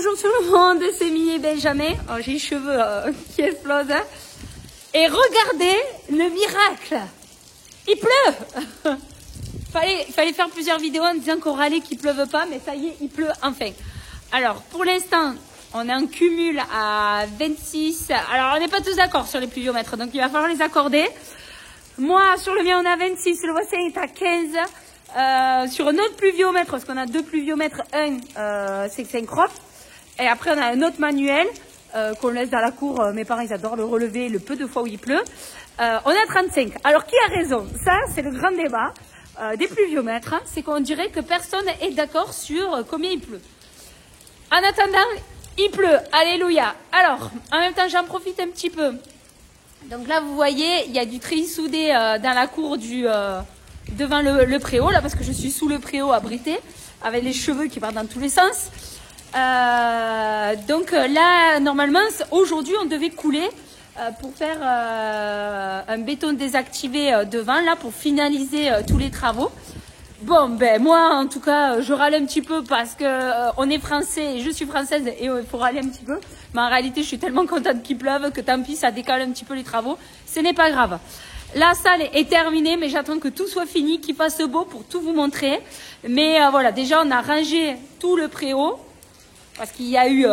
bonjour tout le monde, c'est Mie et Benjamin. Oh, j'ai les cheveux qui explosent. Hein. Et regardez le miracle. Il pleut. Fallait faire plusieurs vidéos en disant qu'on râlait qu'il pleuve pas, mais ça y est, il pleut enfin. Alors, pour l'instant, on est en cumul à 26. Alors, on n'est pas tous d'accord sur les pluviomètres, donc il va falloir les accorder. Moi, sur le mien, on est à 26, le voisin est à 15. Sur un autre pluviomètre, parce qu'on a deux pluviomètres, un c'est Syncrop, et après on a un autre manuel qu'on laisse dans la cour. Mes parents ils adorent le relever le peu de fois où il pleut. On a 35. Alors qui a raison? Ça c'est le grand débat des pluviomètres, hein. C'est qu'on dirait que personne est d'accord sur combien il pleut. En attendant, il pleut, alléluia. Alors, en même temps j'en profite un petit peu. Donc là vous voyez, il y a du treillis soudé dans la cour devant le préau, là, parce que je suis sous le préau abrité, avec les cheveux qui partent dans tous les sens. Donc là, normalement, aujourd'hui, on devait couler pour faire un béton désactivé devant, là, pour finaliser tous les travaux. Bon, ben moi, en tout cas, je râle un petit peu parce que on est français, et je suis française, et il faut râler un petit peu. Mais en réalité, je suis tellement contente qu'il pleuve que tant pis, ça décale un petit peu les travaux. Ce n'est pas grave. La salle est terminée, mais j'attends que tout soit fini, qu'il fasse beau pour tout vous montrer. Mais voilà, déjà, on a rangé tout le préau, parce qu'il y a eu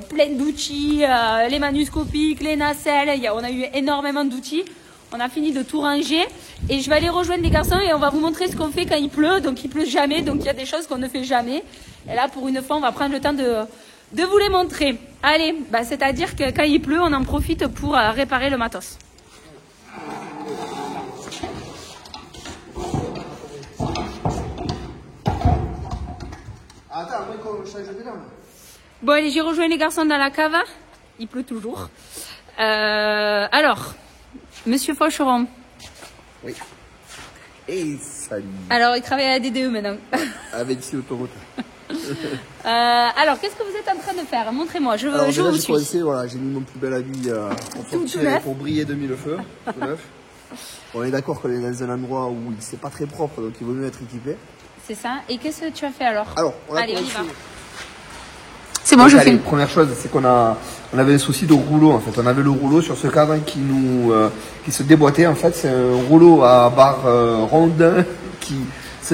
plein d'outils, les manuscopiques, les nacelles, on a eu énormément d'outils. On a fini de tout ranger, et je vais aller rejoindre les garçons, et on va vous montrer ce qu'on fait quand il pleut. Donc, il pleut jamais, donc il y a des choses qu'on ne fait jamais. Et là, pour une fois, on va prendre le temps de vous les montrer. Allez, bah, c'est-à-dire que quand il pleut, on en profite pour réparer le matos. Bon, allez, j'ai rejoint les garçons dans la cave. Il pleut toujours. Alors, monsieur Faucheron. Oui. Et salut. Alors, il travaille à la DDE maintenant. Avec ici l'autoroute. Alors, qu'est-ce que vous êtes en train de faire? Montrez-moi, je vous suis. Commencé, voilà, j'ai mis mon plus bel habit pour briller de mille feux. Tout neuf. On est d'accord qu'on est dans un endroit où c'est pas très propre, donc il vaut mieux être équipé. C'est ça. Et qu'est-ce que tu as fait alors? Allez, on y va. C'est bon, je fais. Première chose, c'est qu'on avait un souci de rouleau en fait. On avait le rouleau sur ce cadre qui se déboîtait en fait. C'est un rouleau à barre ronde qui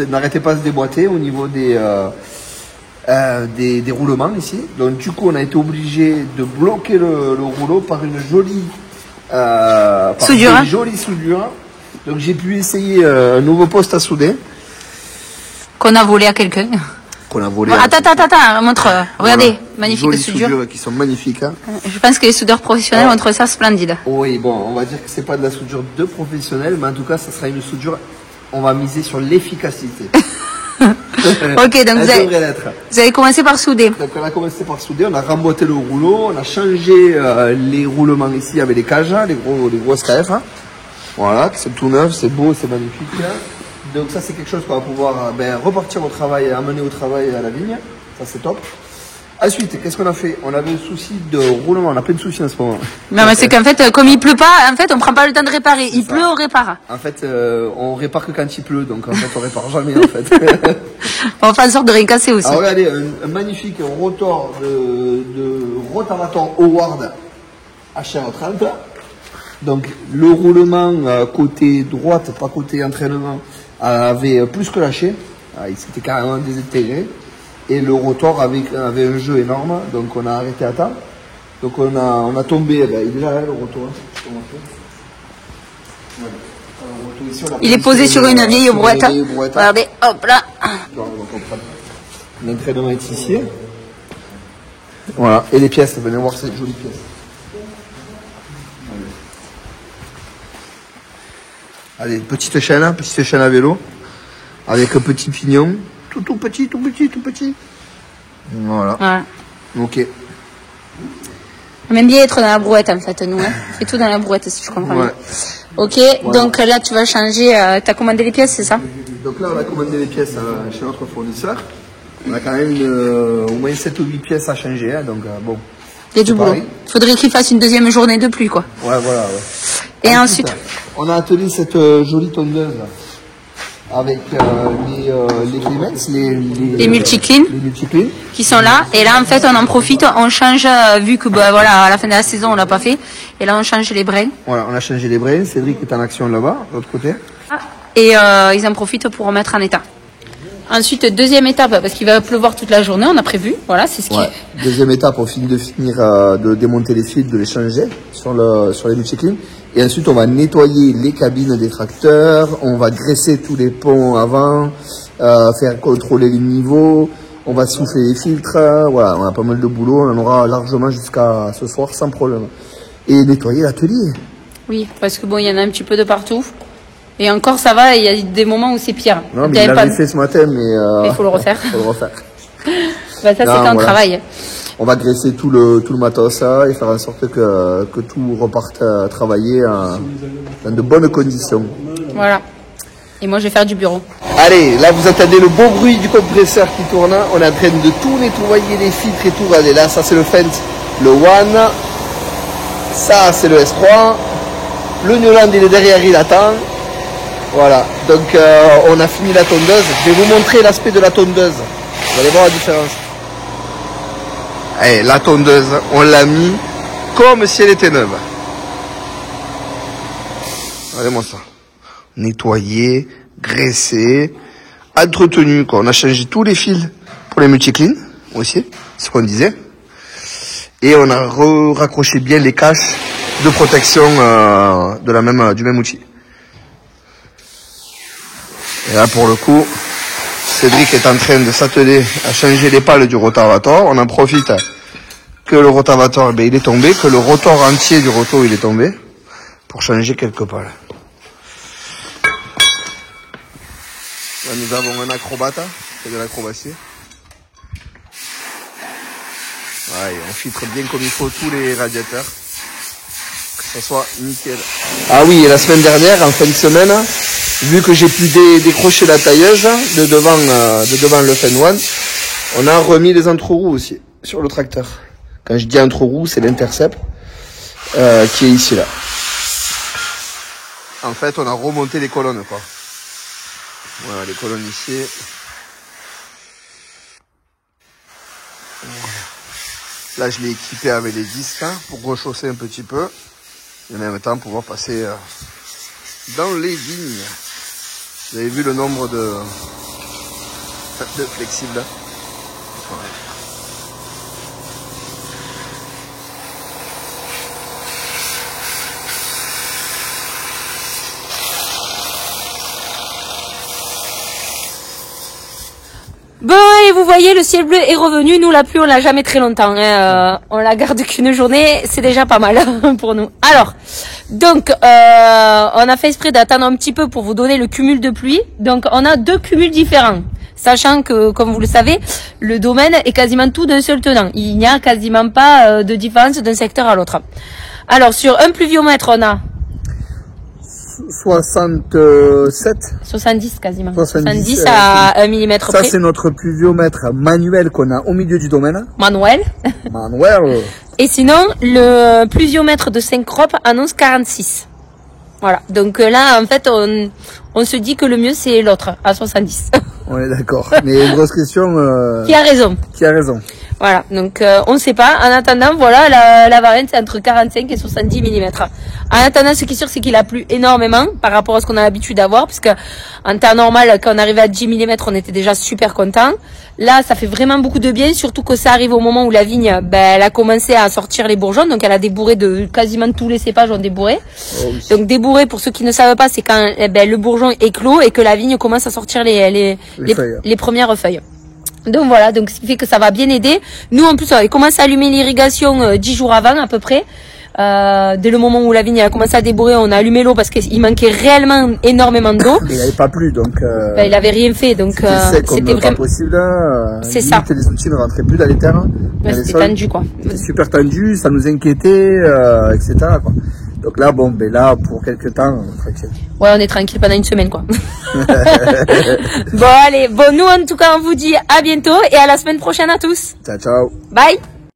n'arrêtait pas de se déboîter au niveau des roulements ici. Donc du coup, on a été obligé de bloquer le rouleau par une jolie soudure. Donc j'ai pu essayer un nouveau poste à souder. Qu'on a volé à quelqu'un. Qu'on a volé. Bon, attends, montre. Regardez, magnifique soudure. Qui sont magnifiques. Hein. Je pense que les soudeurs professionnels vont trouver ça splendide. Oui, bon, on va dire que c'est pas de la soudure de professionnel, mais en tout cas, ça sera une soudure. On va miser sur l'efficacité. Ok, donc vous avez commencé par souder. Donc on a commencé par souder, on a remboîté le rouleau, on a changé les roulements ici avec les cages, les gros SKF. Hein. Voilà, c'est tout neuf, c'est beau, c'est magnifique. Donc ça c'est quelque chose qu'on va pouvoir repartir au travail, amener au travail à la vigne. Ça c'est top. Ensuite, qu'est-ce qu'on a fait? On avait un souci de roulement, on a plein de soucis en ce moment. Non mais c'est qu'en fait, comme il pleut pas, en fait on prend pas le temps de réparer. Il pleut, on répare. En fait, on répare que quand il pleut, donc en fait on répare jamais en fait. On fait en sorte de rien casser aussi. Alors regardez, un magnifique rotor de Rotavator Howard HR30. Donc le roulement côté droite, pas côté entraînement, avait plus que lâché. Il s'était carrément désintégré. Et le rotor avait un jeu énorme, donc on a arrêté à temps. Donc on a tombé, il est là le rotor. Il est posé sur une vieille brouette. Regardez, hop là. L'entraînement est ici. Voilà, et les pièces, venez voir cette jolie pièce. Allez, petite chaîne à vélo, avec un petit pignon, tout petit. Voilà. Ouais. Ok. On aime bien être dans la brouette en fait, nous. Hein. C'est tout dans la brouette si je comprends bien. Ok, voilà. Donc là tu vas changer, tu as commandé les pièces, c'est ça? Donc là on a commandé les pièces chez notre fournisseur. On a quand même au moins 7 ou 8 pièces à changer, hein, donc bon. Il y a du boulot. Il faudrait qu'il fasse une deuxième journée de pluie, quoi. Ouais, voilà. Ouais. Et ensuite on a attelé cette jolie tondeuse avec les Clemens, les multi-clean qui sont là. Et là, en fait, on en profite, on change, vu que bah, voilà, à la fin de la saison, on l'a pas fait. Et là, on change les brins. Voilà, on a changé les brins. Cédric est en action là-bas, de l'autre côté. Et ils en profitent pour remettre en état. Ensuite, deuxième étape, parce qu'il va pleuvoir toute la journée, on a prévu. Voilà, c'est ce qui est. Deuxième étape, on finit de démonter les fils, de les changer sur les multi-clean. Et ensuite, on va nettoyer les cabines des tracteurs, on va graisser tous les ponts avant, faire contrôler les niveaux, on va souffler les filtres. Voilà, on a pas mal de boulot, on en aura largement jusqu'à ce soir sans problème. Et nettoyer l'atelier. Oui, parce que bon, il y en a un petit peu de partout. Et encore, ça va, il y a des moments où c'est pire. Non, mais il l'avait fait ce matin, mais il faut le refaire. faut le refaire. Bah, ça, c'est un travail. On va graisser tout le matos et faire en sorte que tout reparte à travailler dans de bonnes conditions. Voilà. Et moi, je vais faire du bureau. Allez, là, vous entendez le beau bruit du compresseur qui tourne. On est en train de tout nettoyer, les filtres et tout. Regardez, là, ça, c'est le Fendt, le One. Ça, c'est le S3. Le Newland, il est derrière, il attend. Voilà. Donc, on a fini la tondeuse. Je vais vous montrer l'aspect de la tondeuse. Vous allez voir la différence. Hey, la tondeuse, on l'a mis comme si elle était neuve. Regardez-moi ça. Nettoyé, graissé, entretenu, quoi. On a changé tous les fils pour les multi-clean aussi, c'est ce qu'on disait. Et on a raccroché bien les caches de protection du même outil. Et là, pour le coup, Cédric est en train de s'atteler à changer les pales du rotavator. On en profite que le rotavator, il est tombé, que le rotor entier du roto, il est tombé, pour changer quelques pales. Là, nous avons un acrobate, c'est de l'acrobatie. Ouais, on filtre bien comme il faut tous les radiateurs, que ça soit nickel. Ah oui, et la semaine dernière, en fin de semaine, vu que j'ai pu décrocher la tailleuse de devant le Fendt One, on a remis les entre-roues aussi sur le tracteur. Quand je dis entre-roues, c'est l'intercept qui est ici là. En fait, on a remonté les colonnes, quoi. Voilà, les colonnes ici. Voilà. Là, je l'ai équipé avec les disques hein, pour rechausser un petit peu. Et en même temps, pouvoir passer dans les vignes. Vous avez vu le nombre de flexibles là. Voilà. Bon, et vous voyez, le ciel bleu est revenu. Nous, la pluie, on l'a jamais très longtemps. Hein. On la garde qu'une journée. C'est déjà pas mal pour nous. Alors, donc, on a fait exprès d'attendre un petit peu pour vous donner le cumul de pluie. Donc, on a deux cumuls différents. Sachant que, comme vous le savez, le domaine est quasiment tout d'un seul tenant. Il n'y a quasiment pas de différence d'un secteur à l'autre. Alors, sur un pluviomètre, on a 70 quasiment. 70 à 1 mm près. Ça, c'est notre pluviomètre manuel qu'on a au milieu du domaine. Manuel. Et sinon, le pluviomètre de Saint-Crope annonce 46. Voilà. Donc là, en fait, on se dit que le mieux, c'est l'autre, à 70. On est d'accord. Mais une grosse question. Qui a raison? Qui a raison? Voilà, donc on ne sait pas. En attendant, voilà, la variante c'est entre 45 et 70 mm. En attendant, ce qui est sûr, c'est qu'il a plu énormément par rapport à ce qu'on a l'habitude d'avoir, puisque en temps normal, quand on arrivait à 10 mm, on était déjà super content. Là, ça fait vraiment beaucoup de bien, surtout que ça arrive au moment où la vigne, elle a commencé à sortir les bourgeons, donc elle a débourré de quasiment tous les cépages ont débourré. Oh oui. Donc débourré, pour ceux qui ne savent pas, c'est quand le bourgeon éclot et que la vigne commence à sortir les premières feuilles. Donc voilà, donc ce qui fait que ça va bien aider. Nous en plus on avait commencé à allumer l'irrigation 10 jours avant à peu près. Dès le moment où la vigne a commencé à débourrer, on a allumé l'eau parce qu'il manquait réellement énormément d'eau. Il n'avait pas plu donc. Il avait rien fait donc c'était vraiment pas possible. C'est ça. Les outils ne rentraient plus dans les terres. C'était tendu quoi. C'était super tendu, ça nous inquiétait, etc. quoi. Donc là, bon, là, pour quelques temps, tranquille. Ouais, on est tranquille pendant une semaine, quoi. Bon, allez. Bon, nous, en tout cas, on vous dit à bientôt et à la semaine prochaine à tous. Ciao, ciao. Bye.